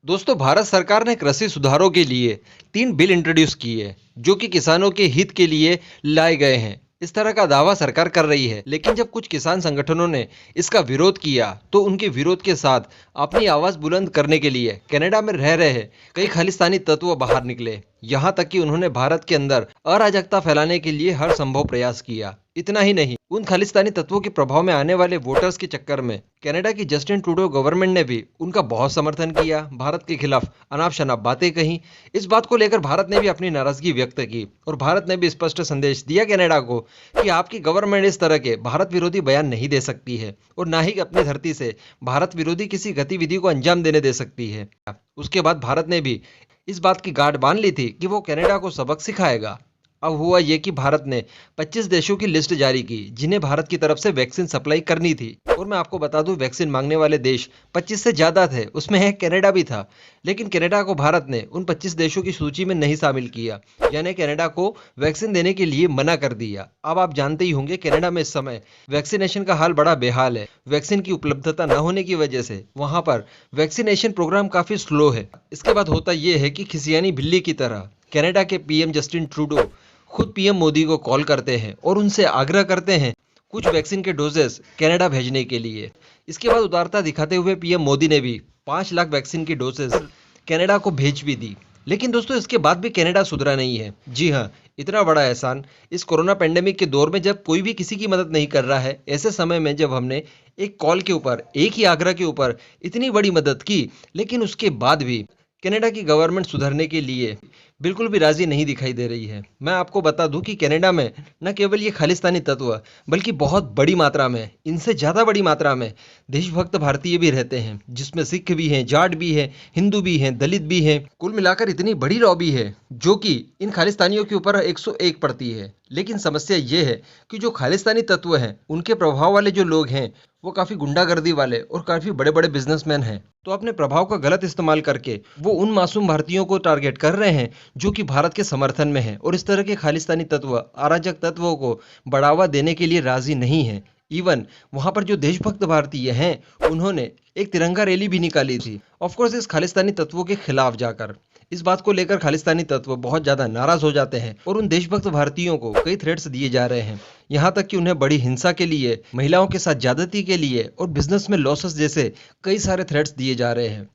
दोस्तों, भारत सरकार ने कृषि सुधारों के लिए 3 बिल इंट्रोड्यूस किए जो कि किसानों के हित के लिए लाए गए हैं। इस तरह का दावा सरकार कर रही है, लेकिन जब कुछ किसान संगठनों ने इसका विरोध किया तो उनके विरोध के साथ अपनी आवाज बुलंद करने के लिए कनाडा में रह रहे कई खालिस्तानी तत्व बाहर निकले। यहाँ तक कि उन्होंने भारत के अंदर अराजकता फैलाने के लिए हर संभव प्रयास किया। इतना ही नहीं, उन खालिस्तानी तत्वों के प्रभाव में आने वाले वोटर्स के चक्कर में कनाडा की जस्टिन ट्रूडो गवर्नमेंट ने भी उनका बहुत समर्थन किया, भारत के खिलाफ अनाप शनाप बातें कही। इस बात को लेकर भारत ने भी अपनी नाराजगी व्यक्त की और भारत ने भी स्पष्ट संदेश दिया कनाडा को कि आपकी गवर्नमेंट इस तरह के भारत विरोधी बयान नहीं दे सकती है और ना ही अपनी धरती से भारत विरोधी किसी गतिविधि को अंजाम देने दे सकती है। उसके बाद भारत ने भी इस बात की गांठ बांध ली थी कि वो कनाडा को सबक सिखाएगा। अब हुआ ये कि भारत ने 25 देशों की लिस्ट जारी की जिन्हें भारत की तरफ से वैक्सीन सप्लाई करनी थी। और मैं आपको बता दूं, वैक्सीन मांगने वाले देश 25 से ज़्यादा थे, उसमें है कनाडा भी था। लेकिन कनाडा को भारत ने उन 25 देशों की सूची में नहीं शामिल किया, यानी कनाडा को वैक्सीन देने के लिए मना कर दिया। अब आप जानते ही होंगे कनाडा में इस समय वैक्सीनेशन का हाल बड़ा बेहाल है। वैक्सीन की उपलब्धता न होने की वजह से वहाँ पर वैक्सीनेशन प्रोग्राम काफ़ी स्लो है। इसके बाद होता यह है कि खिसियानी बिल्ली की तरह कनाडा के पीएम जस्टिन ट्रूडो खुद पीएम मोदी को कॉल करते हैं और उनसे आग्रह करते हैं कुछ वैक्सीन के डोजेस कनाडा भेजने के लिए। इसके बाद उदारता दिखाते हुए पीएम मोदी ने भी 5 लाख वैक्सीन की डोजेस कनाडा को भेज भी दी। लेकिन दोस्तों, इसके बाद भी कनाडा सुधरा नहीं है। जी हाँ, इतना बड़ा एहसान इस कोरोना पेंडेमिक के दौर में जब कोई भी किसी की मदद नहीं कर रहा है, ऐसे समय में जब हमने एक कॉल के ऊपर, एक ही आग्रह के ऊपर इतनी बड़ी मदद की, लेकिन उसके बाद भी कनाडा की गवर्नमेंट सुधरने के लिए बिल्कुल भी राजी नहीं दिखाई दे रही है। मैं आपको बता दूं कि कनाडा में न केवल ये खालिस्तानी तत्व बल्कि बहुत बड़ी मात्रा में, इनसे ज़्यादा बड़ी मात्रा में देशभक्त भारतीय भी रहते हैं, जिसमें सिख भी हैं, जाट भी हैं, हिंदू भी हैं, दलित भी हैं। कुल मिलाकर इतनी बड़ी लॉबी है जो कि इन खालिस्तानियों के ऊपर 101 पड़ती है। लेकिन समस्या ये है कि जो खालिस्तानी तत्व हैं, उनके प्रभाव वाले जो लोग हैं वो काफ़ी गुंडागर्दी वाले और काफ़ी बड़े बड़े बिजनेसमैन हैं। तो अपने प्रभाव का गलत इस्तेमाल करके वो उन मासूम भारतीयों को टारगेट कर रहे हैं जो कि भारत के समर्थन में है और इस तरह के खालिस्तानी तत्व, अराजक तत्वों को बढ़ावा देने के लिए राजी नहीं है। इवन वहां पर जो देशभक्त भारतीय हैं, उन्होंने एक तिरंगा रैली भी निकाली थी, ऑफकोर्स इस खालिस्तानी तत्वों के खिलाफ जाकर। इस बात को लेकर खालिस्तानी तत्व बहुत ज्यादा नाराज हो जाते हैं और उन देशभक्त भारतीयों को कई थ्रेट्स दिए जा रहे हैं। यहाँ तक कि उन्हें बड़ी हिंसा के लिए, महिलाओं के साथ ज्यादती के लिए और बिजनेस में लॉसेस जैसे कई सारे थ्रेट्स दिए जा रहे हैं।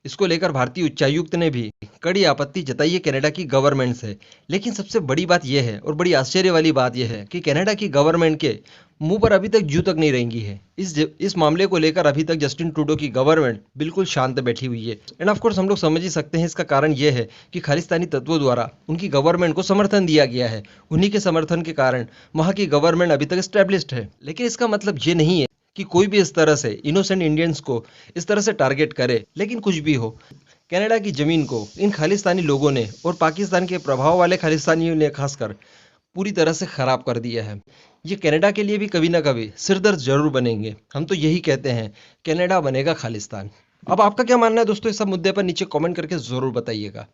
इसको लेकर भारतीय उच्चायुक्त ने भी कड़ी आपत्ति जताई है कनाडा की गवर्नमेंट से। लेकिन सबसे बड़ी बात यह है और बड़ी आश्चर्य वाली बात यह है कि कनाडा की गवर्नमेंट के मुंह पर अभी तक जू तक नहीं रेंगी है। इस मामले को लेकर अभी तक जस्टिन ट्रूडो की गवर्नमेंट बिल्कुल शांत बैठी हुई है। एंड ऑफ कोर्स हम लोग समझ ही सकते हैं इसका कारण यह है कि खालिस्तानी तत्वों द्वारा उनकी गवर्नमेंट को समर्थन दिया गया है। उन्हीं के समर्थन के कारण वहाँ की गवर्नमेंट अभी तक एस्टेब्लिश्ड है। लेकिन इसका मतलब ये नहीं है कि कोई भी इस तरह से इनोसेंट इंडियंस को इस तरह से टारगेट करे। लेकिन कुछ भी हो, कनाडा की जमीन को इन खालिस्तानी लोगों ने और पाकिस्तान के प्रभाव वाले खालिस्तानियों ने खासकर पूरी तरह से खराब कर दिया है। ये कनाडा के लिए भी कभी ना कभी सिरदर्द जरूर बनेंगे। हम तो यही कहते हैं, कनाडा बनेगा खालिस्तान। अब आपका क्या मानना है दोस्तों इस सब मुद्दे पर? नीचे कमेंट करके जरूर बताइएगा।